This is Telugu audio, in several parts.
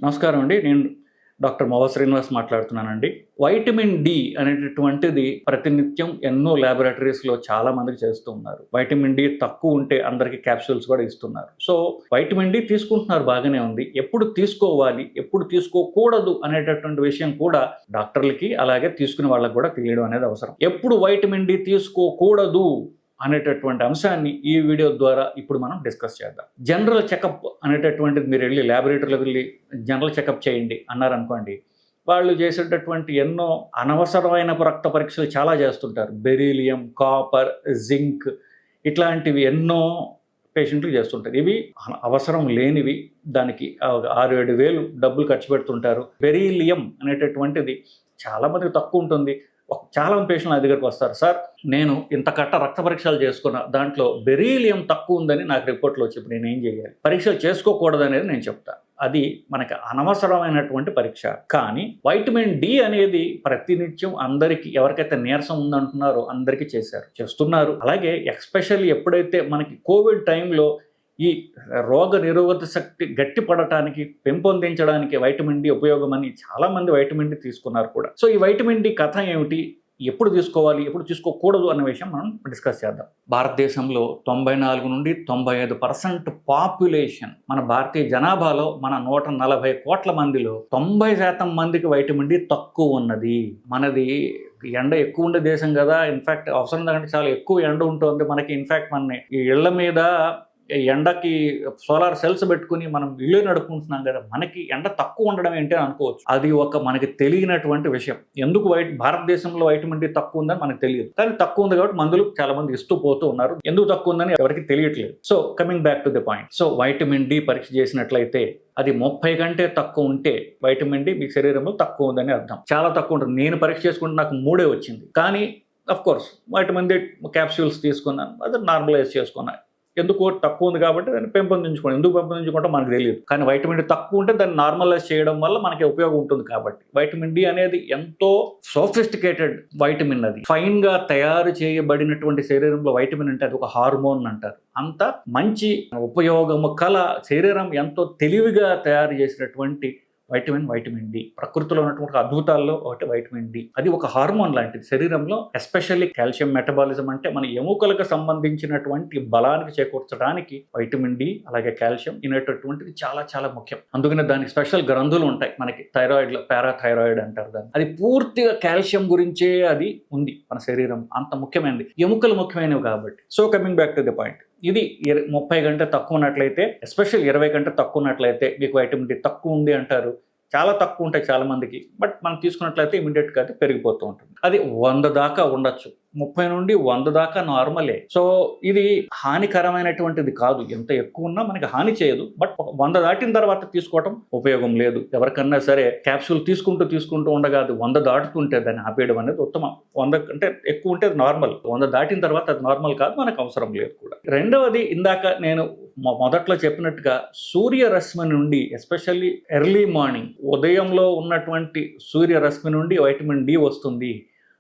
నమస్కారం అండి. నేను డాక్టర్ మోవ శ్రీనివాస్ మాట్లాడుతున్నానండి. వైటమిన్ డి అనేటటువంటిది ప్రతినిత్యం ఎన్నో ల్యాబొరేటరీస్‌లో చాలా మందికి చేస్తూ ఉన్నారు. వైటమిన్ డి తక్కువ ఉంటే అందరికి క్యాప్సూల్స్ కూడా ఇస్తున్నారు. సో, వైటమిన్ డి తీసుకుంటున్నారు బాగానే ఉంది. ఎప్పుడు తీసుకోవాలి, ఎప్పుడు తీసుకోకూడదు అనేటటువంటి విషయం కూడా డాక్టర్లకి, అలాగే తీసుకునే వాళ్ళకి కూడా తెలియడం అనేది అవసరం. ఎప్పుడు వైటమిన్ డి తీసుకోకూడదు అనేటటువంటి అంశాన్ని ఈ వీడియో ద్వారా ఇప్పుడు మనం డిస్కస్ చేద్దాం. జనరల్ చెకప్ అనేటటువంటిది మీరు వెళ్ళి ల్యాబొరేటరీలోకి వెళ్ళి జనరల్ చెకప్ చేయండి అన్నారనుకోండి, వాళ్ళు చేసేటటువంటి ఎన్నో అనవసరమైన రక్త పరీక్షలు చాలా చేస్తుంటారు. బెరీలియం, కాపర్, జింక్ ఇట్లాంటివి ఎన్నో పేషెంట్లు చేస్తుంటారు. ఇవి అవసరం లేనివి. దానికి 6-7 వేలు డబ్బులు ఖర్చు పెడుతుంటారు. బెరీలియం అనేటటువంటిది చాలామందికి తక్కువ ఉంటుంది. చాలా పేషెంట్లు నా దగ్గరికి వస్తారు, సార్ నేను ఇంత రక్త పరీక్షలు చేసుకున్నా, దాంట్లో బెరీలియం తక్కువ ఉందని నాకు రిపోర్ట్లో వచ్చి ఇప్పుడు నేను ఏం చేయాలి? పరీక్షలు చేసుకోకూడదు అనేది నేను చెప్తాను. అది మనకి అనవసరమైనటువంటి పరీక్ష. కానీ వైటమిన్ డి అనేది ప్రతినిత్యం అందరికీ, ఎవరికైతే నీరసం ఉందంటున్నారో అందరికీ చేస్తున్నారు. అలాగే ఎస్పెషల్లీ ఎప్పుడైతే మనకి కోవిడ్ టైంలో ఈ రోగ నిరోధక శక్తి గట్టిపడటానికి, పెంపొందించడానికి వైటమిన్ డి ఉపయోగమని చాలామంది వైటమిన్ డి తీసుకున్నారు కూడా. సో ఈ వైటమిన్ డి కథ ఏమిటి, ఎప్పుడు తీసుకోవాలి, ఎప్పుడు తీసుకోకూడదు అన్న విషయం మనం డిస్కస్ చేద్దాం. భారతదేశంలో 94 నుండి 95% పాపులేషన్, మన భారతీయ జనాభాలో మన 140 కోట్ల మందిలో 90% మందికి వైటమిన్ డి తక్కువ ఉన్నది. మనది ఎండ ఎక్కువ ఉండే దేశం కదా, ఇన్ఫ్యాక్ట్ అవసరం కంటే చాలా ఎక్కువ ఎండ ఉంటుంది మనకి. ఇన్ఫ్యాక్ట్ మన ఈ ఇళ్ల మీద ఎండకి సోలార్ సెల్స్ పెట్టుకుని మనం ఇల్లు నడుపుకుంటున్నాం కదా, మనకి ఎండ తక్కువ ఉండడం ఏంటి అని అనుకోవచ్చు. అది ఒక మనకి తెలియనటువంటి విషయం. ఎందుకు భారతదేశంలో వైటమిన్ డి తక్కువ ఉందని మనకు తెలియదు, కానీ తక్కువ ఉంది కాబట్టి మందులు చాలా మంది ఇస్తూ పోతూ ఉన్నారు. ఎందుకు తక్కువ ఉందని ఎవరికి తెలియట్లేదు. So coming back to the point. So vitamin D పరీక్ష చేసినట్లయితే అది 30 కంటే తక్కువ ఉంటే వైటమిన్ డి మీ శరీరంలో తక్కువ ఉందని అర్థం. చాలా తక్కువ ఉంటుంది. నేను పరీక్ష చేసుకుంటే నాకు 3 వచ్చింది, కానీ of course vitamin D capsules తీసుకున్నాను, అది నార్మలైజ్ చేసుకున్నాను. ఎందుకు తక్కువ ఉంది కాబట్టి దాన్ని పెంపొందించుకోండి. ఎందుకు పెంపొందించుకుంటే మనకు తెలియదు, కానీ వైటమిన్ డి తక్కువ ఉంటే దాన్ని నార్మలైజ్ చేయడం వల్ల మనకి ఉపయోగం ఉంటుంది. కాబట్టి వైటమిన్ డి అనేది ఎంతో సోఫిస్టికేటెడ్ వైటమిన్. అది ఫైన్ గా తయారు చేయబడినటువంటి శరీరంలో వైటమిన్ అంటే అది ఒక హార్మోన్ అంటారు. అంత మంచి ఉపయోగము కల శరీరం ఎంతో తెలివిగా తయారు చేసినటువంటి వైటమిన్ డి. ప్రకృతిలో ఉన్నటువంటి అద్భుతాల్లో ఒకటి వైటమిన్ డి. అది ఒక హార్మోన్ లాంటిది శరీరంలో. ఎస్పెషల్లీ కాల్షియం మెటబాలిజం, అంటే మన ఎముకలకు సంబంధించినటువంటి బలానికి చేకూర్చడానికి వైటమిన్ డి అలాగే కాల్షియం అనేటటువంటిది చాలా చాలా ముఖ్యం. అందుకనే దానికి స్పెషల్ గ్రంథులు ఉంటాయి మనకి, థైరాయిడ్లో పారాథైరాయిడ్ అంటారు దాన్ని. అది పూర్తిగా కాల్షియం గురించే అది ఉంది మన శరీరం. అంత ముఖ్యమైనది. ఎముకలు ముఖ్యమైనవి కాబట్టి. So coming back to the point, ఇది 30 కంటే తక్కువ ఉన్నట్లయితే, ఎస్పెషల్ 20 కంటే తక్కువ ఉన్నట్లయితే మీకు వైటమిన్ డి తక్కువ ఉంది అంటారు. చాలా తక్కువ ఉంటాయి చాలా మందికి, బట్ మనం తీసుకున్నట్లయితే ఇమీడియట్గా అది పెరిగిపోతూ ఉంటుంది. అది 100 దాకా ఉండొచ్చు. 30 నుండి 100 దాకా నార్మలే. సో ఇది హానికరమైనటువంటిది కాదు. ఎంత ఎక్కువ ఉన్నా మనకి హాని చేయదు, బట్ 100 దాటిన తర్వాత తీసుకోవటం ఉపయోగం లేదు. ఎవరికన్నా సరే క్యాప్సూల్ తీసుకుంటూ ఉండగా అది 100 దాటుతుంటే దాన్ని ఆపేయడం అనేది ఉత్తమం. 100 కంటే ఎక్కువ ఉంటే నార్మల్, 100 దాటిన తర్వాత అది నార్మల్ కాదు, మనకు అవసరం లేదు కూడా. రెండవది, ఇందాక నేను మొదట్లో చెప్పినట్టుగా సూర్యరశ్మి నుండి, ఎస్పెషల్లీ ఎర్లీ మార్నింగ్ ఉదయంలో ఉన్నటువంటి సూర్యరశ్మి నుండి వైటమిన్ డి వస్తుంది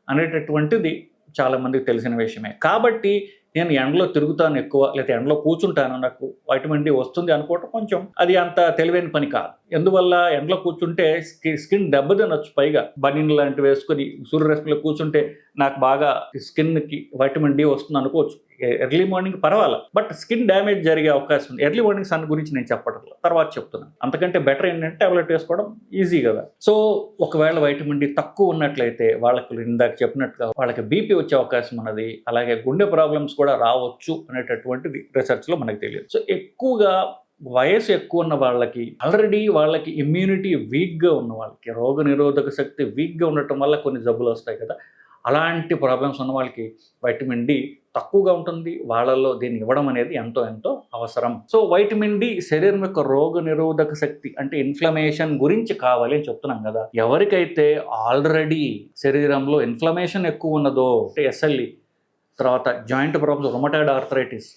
అనేటటువంటిది చాలా మందికి తెలిసిన విషయమే. కాబట్టి నేను ఎండలో తిరుగుతాను ఎక్కువ, లేకపోతే ఎండలో కూర్చుంటాను, నాకు వైటమిన్ డి వస్తుంది అనుకోవటం కొంచెం అది అంత తెలివైన పని కాదు. ఎందువల్ల ఎండలో కూర్చుంటే స్కిన్ దెబ్బతినొచ్చు. పైగా బనీన్ లాంటివి వేసుకొని సూర్యరశ్మిలో కూర్చుంటే నాకు బాగా స్కిన్కి వైటమిన్ డి వస్తుంది అనుకోవచ్చు. ఎర్లీ మార్నింగ్ పర్వాలా, బట్ స్కిన్ డ్యామేజ్ జరిగే అవకాశం ఉంది. ఎర్లీ మార్నింగ్ సన్ గురించి నేను చెప్పడం తర్వాత చెప్తున్నాను. అంతకంటే బెటర్ ఏంటంటే టాబ్లెట్ వేసుకోవడం ఈజీ కదా. సో ఒకవేళ వైటమిన్ డి తక్కువ ఉన్నట్లయితే వాళ్ళకి, ఇందాక చెప్పినట్టుగా వాళ్ళకి బీపీ వచ్చే అవకాశం ఉన్నది, అలాగే గుండె ప్రాబ్లమ్స్ కూడా రావచ్చు అనేటటువంటిది రీసెర్చ్లో మనకు తెలియదు. సో ఎక్కువగా వయసు ఎక్కువ ఉన్న వాళ్ళకి, ఆల్రెడీ వాళ్ళకి ఇమ్యూనిటీ వీక్గా ఉన్న వాళ్ళకి, రోగ నిరోధక శక్తి వీక్గా ఉండటం వల్ల కొన్ని జబ్బులు వస్తాయి కదా, అలాంటి ప్రాబ్లమ్స్ ఉన్న వాళ్ళకి వైటమిన్ డి తక్కువగా ఉంటుంది. వాళ్ళల్లో దీన్ని ఇవ్వడం అనేది ఎంతో ఎంతో అవసరం. సో వైటమిన్ డి శరీరం యొక్క రోగ నిరోధక శక్తి, అంటే ఇన్ఫ్లమేషన్ గురించి కావాలి అని చెప్తున్నాం కదా. ఎవరికైతే ఆల్రెడీ శరీరంలో ఇన్ఫ్లమేషన్ ఎక్కువ ఉన్నదో, అంటే ఎస్ఎల్ఈ, తర్వాత జాయింట్ ప్రాబ్లమ్స్, రొమటాయిడ్ ఆర్థరైటిస్,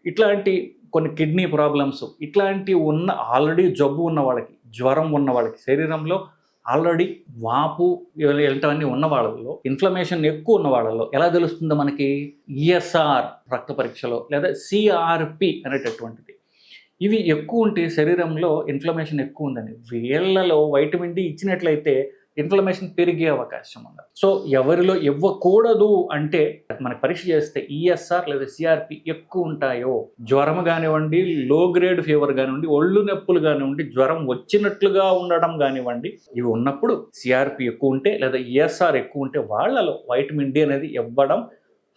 ఇట్లాంటి కొన్ని కిడ్నీ ప్రాబ్లమ్స్, ఇట్లాంటి ఉన్న ఆల్రెడీ జబ్బు ఉన్న వాళ్ళకి, జ్వరం ఉన్న వాళ్ళకి, శరీరంలో ఆల్రెడీ వాపు ఇలాంటివన్నీ ఉన్న వాళ్ళలో, ఇన్ఫ్లమేషన్ ఎక్కువ ఉన్న వాళ్ళలో ఎలా తెలుస్తుందో మనకి? ఈఎస్ఆర్ రక్త పరీక్షలో, లేదా సిఆర్పి అనేటటువంటిది. ఇవి ఎక్కువ ఉంటే శరీరంలో ఇన్ఫ్లమేషన్ ఎక్కువ ఉందని, వీళ్ళలో వైటమిన్ డి ఇచ్చినట్లయితే ఇన్ఫ్లమేషన్ పెరిగే అవకాశం ఉంది. సో ఎవరిలో ఇవ్వకూడదు అంటే మనకి పరీక్ష చేస్తే ఈఎస్ఆర్ లేదా సిఆర్పి ఎక్కువ ఉంటాయో, జ్వరం కానివ్వండి, లో గ్రేడ్ ఫీవర్ కానివ్వండి, ఒళ్ళు నొప్పులు కానివ్వండి, జ్వరం వచ్చినట్లుగా ఉండడం కానివ్వండి, ఇవి ఉన్నప్పుడు సిఆర్పి ఎక్కువ ఉంటే లేదా ఈఎస్ఆర్ ఎక్కువ ఉంటే వాళ్ళలో వైటమిన్ డి అనేది ఇవ్వడం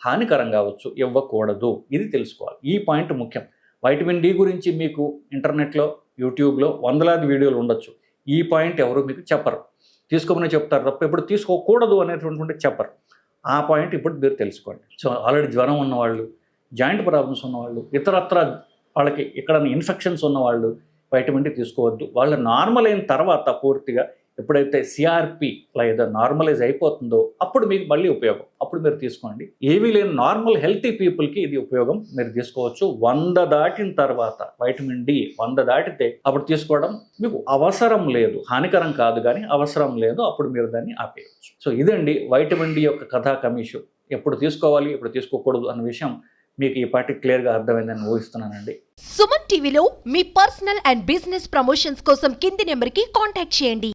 హానికరం కావచ్చు, ఇవ్వకూడదు. ఇది తెలుసుకోవాలి. ఈ పాయింట్ ముఖ్యం. వైటమిన్ డి గురించి మీకు ఇంటర్నెట్లో, యూట్యూబ్లో వందలాది వీడియోలు ఉండొచ్చు. ఈ పాయింట్ ఎవరు మీకు చెప్పరు, తీసుకోమని చెప్తారు తప్ప ఎప్పుడు తీసుకోకూడదు అనేటువంటి చెప్పరు. ఆ పాయింట్ ఇప్పుడు మీరు తెలుసుకోండి. సో ఆల్రెడీ జ్వరం ఉన్నవాళ్ళు, జాయింట్ ప్రాబ్లమ్స్ ఉన్నవాళ్ళు, ఇతరత్ర వాళ్ళకి ఇక్కడ ఇన్ఫెక్షన్స్ ఉన్నవాళ్ళు వైటమిన్ డి తీసుకోవద్దు. వాళ్ళ నార్మల్ అయిన తర్వాత పూర్తిగా ఎప్పుడైతే సిఆర్పి లేదా నార్మలైజ్ అయిపోతుందో అప్పుడు మీకు మళ్ళీ ఉపయోగం, అప్పుడు మీరు తీసుకోండి. ఏమీ లేని నార్మల్ హెల్తీ పీపుల్కి ఇది ఉపయోగం, మీరు తీసుకోవచ్చు. 100 దాటిన తర్వాత వైటమిన్ డి 100 దాటితే అప్పుడు తీసుకోవడం మీకు అవసరం లేదు, హానికరం కాదు కానీ అవసరం లేదు, అప్పుడు మీరు దాన్ని ఆపేయవచ్చు. సో ఇదండి వైటమిన్ డి యొక్క కథా కమిషు. ఎప్పుడు తీసుకోవాలి, ఎప్పుడు తీసుకోకూడదు అన్న విషయం మీకు ఈ పార్టీ క్లియర్గా అర్థమైందని ఊహిస్తున్నానండి. సుమన్ టీవీలో మీ పర్సనల్ అండ్ బిజినెస్ ప్రమోషన్స్ కోసం కింది నెంబర్కి కాంటాక్ట్ చేయండి.